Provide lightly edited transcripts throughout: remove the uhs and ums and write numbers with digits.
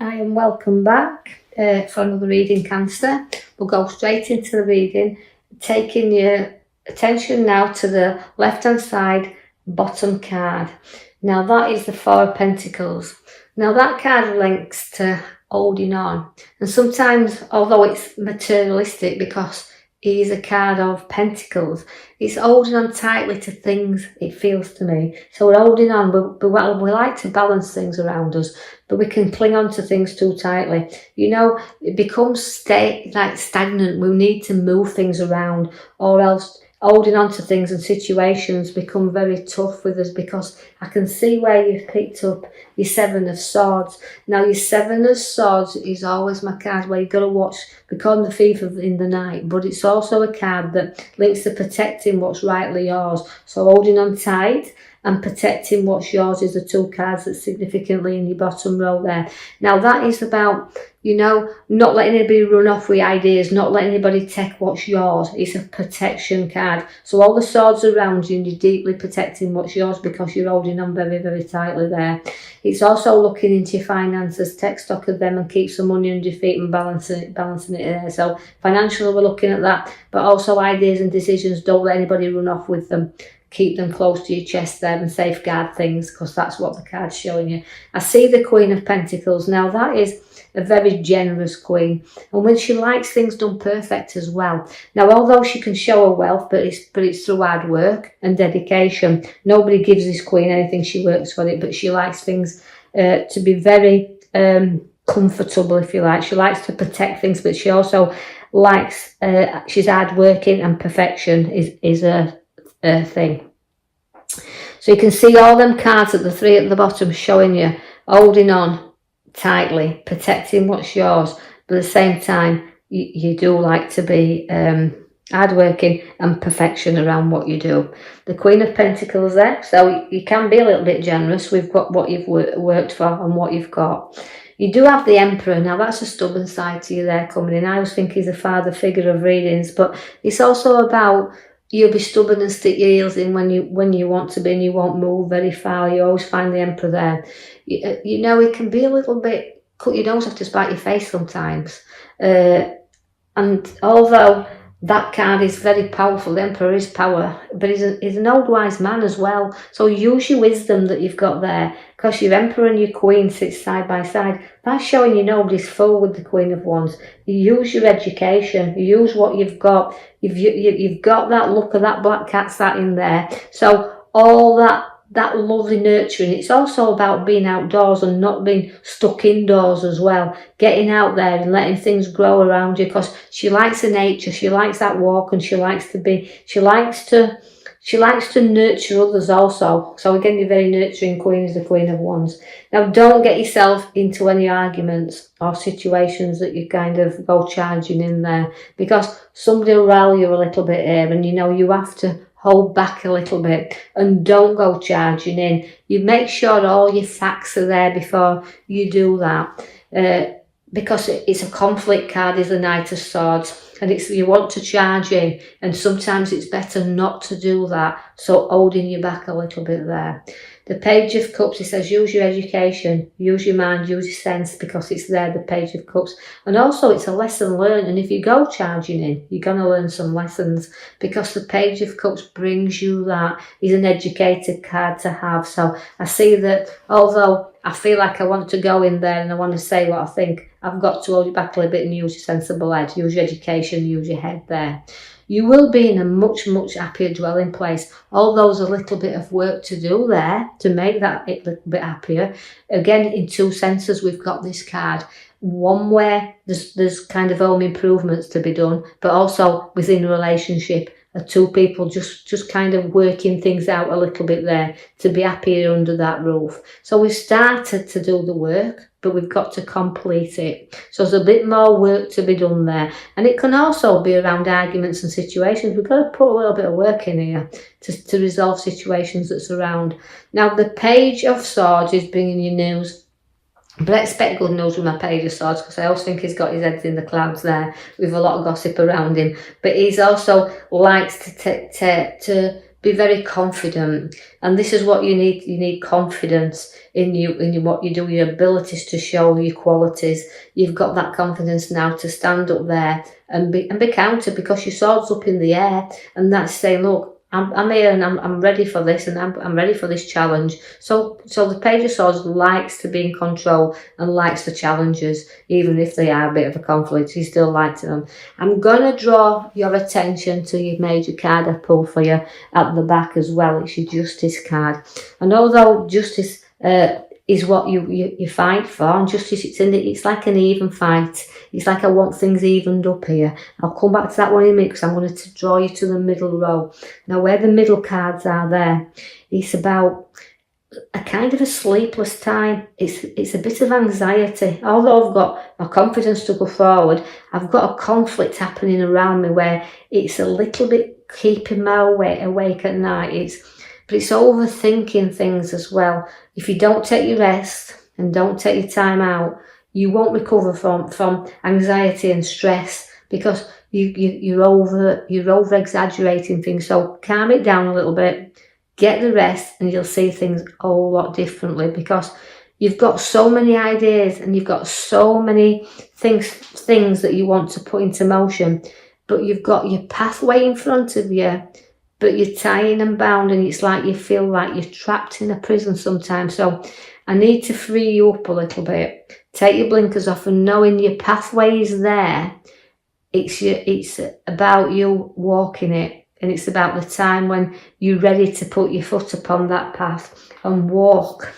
Hi and welcome back for another reading cancer. We'll go straight into the reading, taking your attention now to the left hand side bottom card. Now that is the Four of Pentacles. Now that card links to holding on, and sometimes, although it's materialistic because it is a card of pentacles, it's holding on tightly to things, it feels to me. So we're holding on, but we like to balance things around us, but we can cling on to things too tightly. You know, it becomes stagnant. We need to move things around, or else holding on to things and situations become very tough with us, because I can see where you've picked up your Seven of Swords. Now your Seven of Swords is always my card where you've got to watch, we call them the thief in the night, but it's also a card that links to protecting what's rightly yours. So holding on tight and protecting what's yours is the two cards that's significantly in your bottom row there. Now that is about, you know, not letting anybody run off with ideas, not letting anybody take what's yours. It's a protection card. So all the swords around you, and you're deeply protecting what's yours because you're holding on very, very tightly there. It's also looking into your finances, take stock of them and keep some money under your feet and balancing it there. So financially we're looking at that, but also ideas and decisions, don't let anybody run off with them. Keep them close to your chest there and safeguard things, because that's what the card's showing you. I see the Queen of Pentacles. Now that is a very generous queen, and when she likes things done perfect as well. Now although she can show her wealth, but it's through hard work and dedication. Nobody gives this queen anything, she works for it, but she likes things to be very comfortable, if you like. She likes to protect things, but she also likes she's hard working, and perfection is a thing. So you can see all them cards at the three at the bottom showing you holding on tightly, protecting what's yours, but at the same time you do like to be hardworking and perfection around what you do. The Queen of Pentacles there, so you can be a little bit generous. We've got what you've worked for and what you've got. You do have the Emperor. Now that's a stubborn side to you there coming in. I always think he's a father figure of readings, but it's also about you'll be stubborn and stick your heels in when you want to be, and you won't move very far. You always find the Emperor there. You know, it can be a little bit, cut your nose off to spite your face sometimes. And although that card is very powerful, the Emperor is power, but he's an old wise man as well. So use your wisdom that you've got there, because your Emperor and your Queen sit side by side. That's showing you nobody's fool with the Queen of Wands. You use your education, you use what you've got. You've got that look of that black cat sat in there. So all that lovely nurturing. It's also about being outdoors and not being stuck indoors as well. Getting out there and letting things grow around you, because she likes the nature, she likes that walk, and she likes to nurture others also. So again, you're very nurturing queen is the Queen of Wands. Now don't get yourself into any arguments or situations that you kind of go charging in there, because somebody will rile you a little bit here, and you know you have to hold back a little bit and don't go charging in. You make sure all your facts are there before you do that, because it's a conflict card, is the Knight of Swords, and it's you want to charge in, and sometimes it's better not to do that, so holding you back a little bit there. The Page of Cups, it says use your education, use your mind, use your sense, because it's there, the Page of Cups. And also it's a lesson learned, and if you go charging in, you're going to learn some lessons, because the Page of Cups brings you that. Is an educated card to have. So I see that although I feel like I want to go in there and I want to say what I think, I've got to hold you back a little bit and use your sensible head, use your education, use your head there. You will be in a much, much happier dwelling place. Although there's a little bit of work to do there to make that a little bit happier. Again, in two senses, we've got this card. One where there's kind of home improvements to be done, but also within a relationship, two people just kind of working things out a little bit there to be happier under that roof. So we've started to do the work, but we've got to complete it. So there's a bit more work to be done there. And it can also be around arguments and situations. We've got to put a little bit of work in here to resolve situations that's around. Now, the Page of Swords is bringing you news. But I expect good news with my Page of Swords, because I always think he's got his head in the clouds there with a lot of gossip around him. But he's also likes to be be very confident, and this is what you need. You need confidence in you, what you do, your abilities to show your qualities. You've got that confidence now to stand up there and be counted, because your sword's up in the air, and that's saying, look, I'm here and I'm ready for this, and I'm ready for this challenge. So the Page of Swords likes to be in control and likes the challenges, even if they are a bit of a conflict. He still likes them. I'm gonna draw your attention to your major card I pulled for you at the back as well. It's your Justice card, and although Justice is what you fight for, and justice, it's like an even fight. It's like I want things evened up here. I'll come back to that one in a minute, because I'm going to draw you to the middle row. Now, where the middle cards are there, it's about a kind of a sleepless time. It's a bit of anxiety. Although I've got my confidence to go forward, I've got a conflict happening around me where it's a little bit keeping my awake at night. But it's overthinking things as well. If you don't take your rest and don't take your time out, you won't recover from anxiety and stress, because you're over exaggerating things. So calm it down a little bit, get the rest, and you'll see things a whole lot differently, because you've got so many ideas and you've got so many things that you want to put into motion, but you've got your pathway in front of you, but you're tying and bound, and it's like you feel like you're trapped in a prison sometimes. So I need to free you up a little bit. Take your blinkers off, and knowing your pathway is there, it's about you walking it, and it's about the time when you're ready to put your foot upon that path and walk.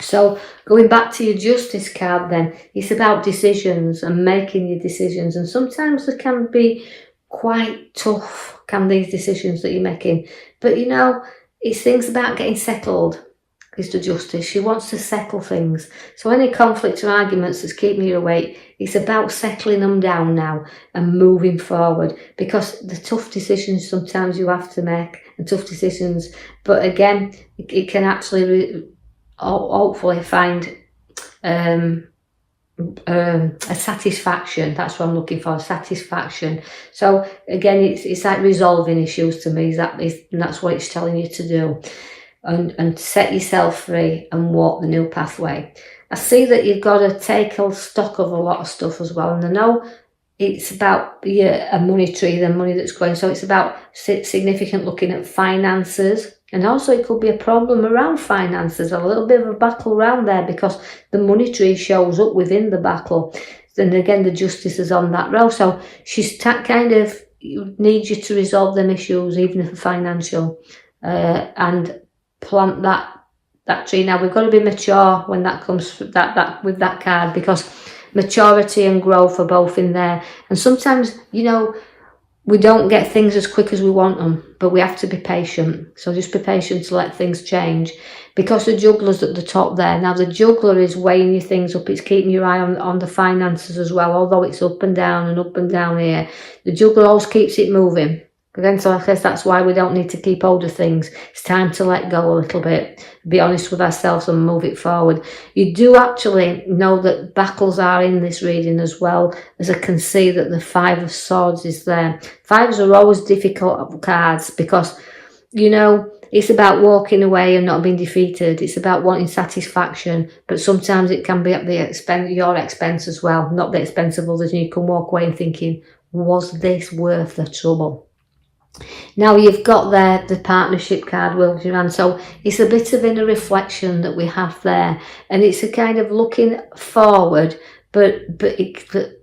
So going back to your Justice card then, it's about decisions and making your decisions, and sometimes they can be quite tough, these decisions that you're making, but it's things about getting settled. Is the Justice. She wants to settle things. So any conflict or arguments that's keeping you awake, it's about settling them down now and moving forward, because the tough decisions sometimes you have to make, and tough decisions, but again, it can actually hopefully find a satisfaction. That's what I'm looking for, satisfaction. So again, it's like resolving issues to me, and that's what it's telling you to do, and set yourself free and walk the new pathway. I see that you've got to take a stock of a lot of stuff as well, and I know it's about a money tree, the money that's going, so it's about significant looking at finances. And also it could be a problem around finances, a little bit of a battle around there, because the money tree shows up within the battle. Then again, the Justice is on that row. So she's kind of needs you to resolve them issues, even if they're financial, and plant that tree. Now, we've got to be mature when that comes with that card, because maturity and growth are both in there. And sometimes, we don't get things as quick as we want them, but we have to be patient. So just be patient to let things change, because the juggler's at the top there. Now, the juggler is weighing your things up. It's keeping your eye on the finances as well. Although it's up and down here, the juggler always keeps it moving. Again, so I guess that's why we don't need to keep hold of things. It's time to let go a little bit, be honest with ourselves and move it forward. You do actually know that battles are in this reading as well, as I can see that the Five of Swords is there. Fives are always difficult cards, because, it's about walking away and not being defeated. It's about wanting satisfaction, but sometimes it can be at your expense as well, not the expense of others, and you can walk away and thinking, was this worth the trouble? Now you've got there the partnership card, William, so it's a bit of inner reflection that we have there, and it's a kind of looking forward, but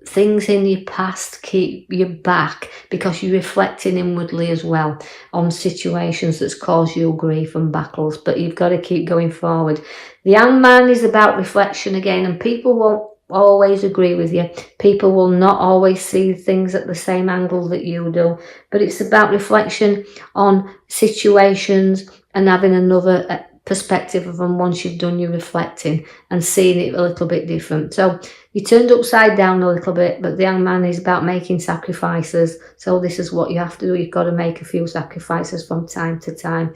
things in your past keep you back, because you're reflecting inwardly as well on situations that's caused you grief and battles, but you've got to keep going forward. The young man is about reflection again, and people won't always agree with you. People will not always see things at the same angle that you do, but it's about reflection on situations and having another perspective of them once you've done your reflecting and seeing it a little bit different. So you turned upside down a little bit, but the young man is about making sacrifices. So this is what you have to do. You've got to make a few sacrifices from time to time.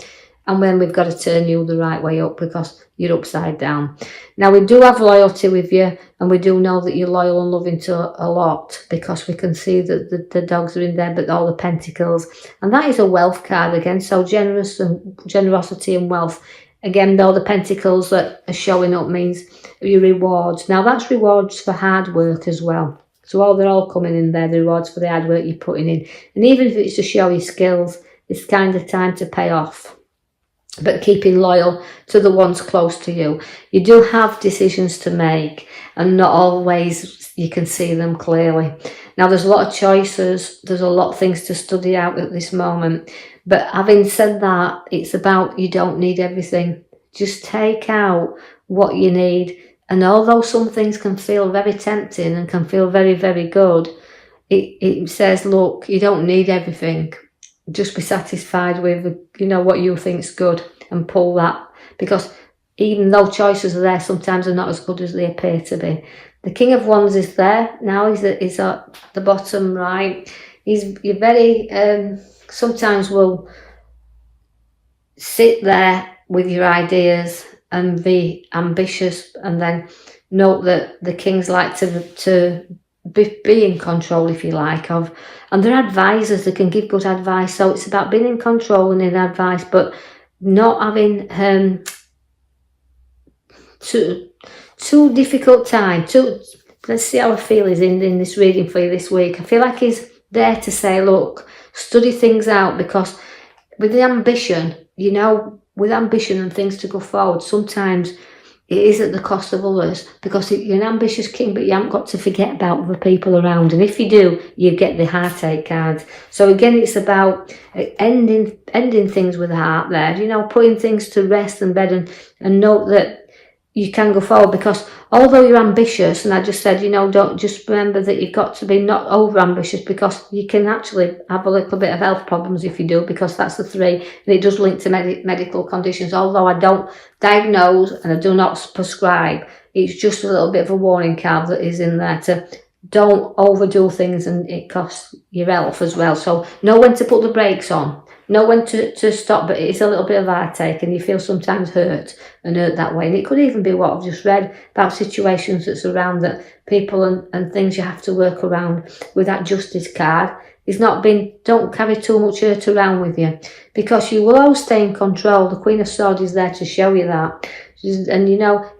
and then we've got to turn you the right way up because you're upside down. Now, we do have loyalty with you, and we do know that you're loyal and loving to a lot, because we can see that the dogs are in there, but all the pentacles, and that is a wealth card again, so generosity and wealth. Again, though, the pentacles that are showing up means your rewards. Now, that's rewards for hard work as well. So they're all coming in there, the rewards for the hard work you're putting in. And even if it's to show your skills, it's kind of time to pay off. But keeping loyal to the ones close to you. You do have decisions to make, and not always you can see them clearly. Now, there's a lot of choices. There's a lot of things to study out at this moment. But having said that, it's about you don't need everything. Just take out what you need. And although some things can feel very tempting and can feel very, very good, it says, look, you don't need everything. Just be satisfied with, what you think's good, and pull that. Because even though choices are there, sometimes they're not as good as they appear to be. The King of Wands is there now. He's at the bottom right. You're very sometimes will sit there with your ideas and be ambitious, and then note that the kings like to be in control, if you like, of, and they're advisors, they can give good advice. So it's about being in control and in advice, but not having too difficult time. Let's see how I feel is in this reading for you this week. I feel like he's there to say, look, study things out, because with the ambition, with ambition and things to go forward, sometimes it is at the cost of others, because you're an ambitious king, but you haven't got to forget about the people around. And if you do, you get the heartache cards. So again, it's about ending things with the heart there, putting things to rest and bed, and note that you can go forward, because although you're ambitious, and I just said, don't just remember that you've got to be not over ambitious, because you can actually have a little bit of health problems if you do, because that's the 3, and it does link to medical conditions. Although I don't diagnose and I do not prescribe, it's just a little bit of a warning card that is in there to don't overdo things, and it costs your health as well. So know when to put the brakes on. Know when to stop, but it's a little bit of heartache, and you feel sometimes hurt that way. And it could even be what I've just read about situations that's around that people and things you have to work around with that justice card. Don't carry too much hurt around with you, because you will always stay in control. The Queen of Swords is there to show you that. And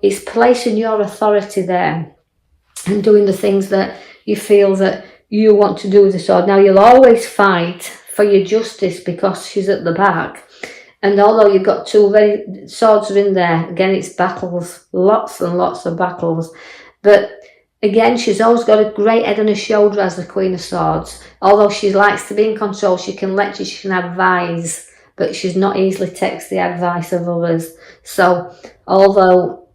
it's placing your authority there and doing the things that you feel that you want to do with the sword. Now, you'll always fight for your justice, because she's at the back, and although you've got 2 swords are in there, again, it's battles, lots and lots of battles. But again, she's always got a great head on her shoulder as the Queen of Swords. Although she likes to be in control, she can lecture, she can advise, but she's not easily takes the advice of others. So although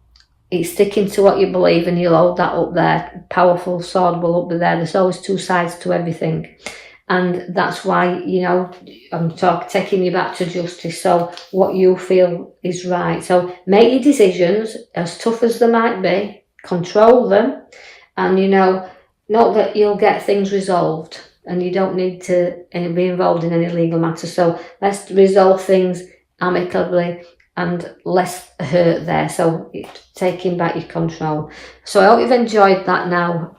it's sticking to what you believe, and you'll hold that up there, powerful sword will up there. There's always 2 sides to everything. And that's why, I'm taking you back to justice. So what you feel is right. So make your decisions, as tough as they might be, control them, and, note that you'll get things resolved, and you don't need to be involved in any legal matters. So let's resolve things amicably and less hurt there. So it's taking back your control. So I hope you've enjoyed that now,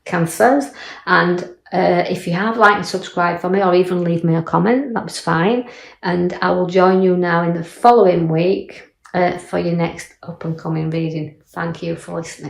Cancers. And if you have, like and subscribe for me, or even leave me a comment, that's fine. And I will join you now in the following week for your next up and coming reading. Thank you for listening.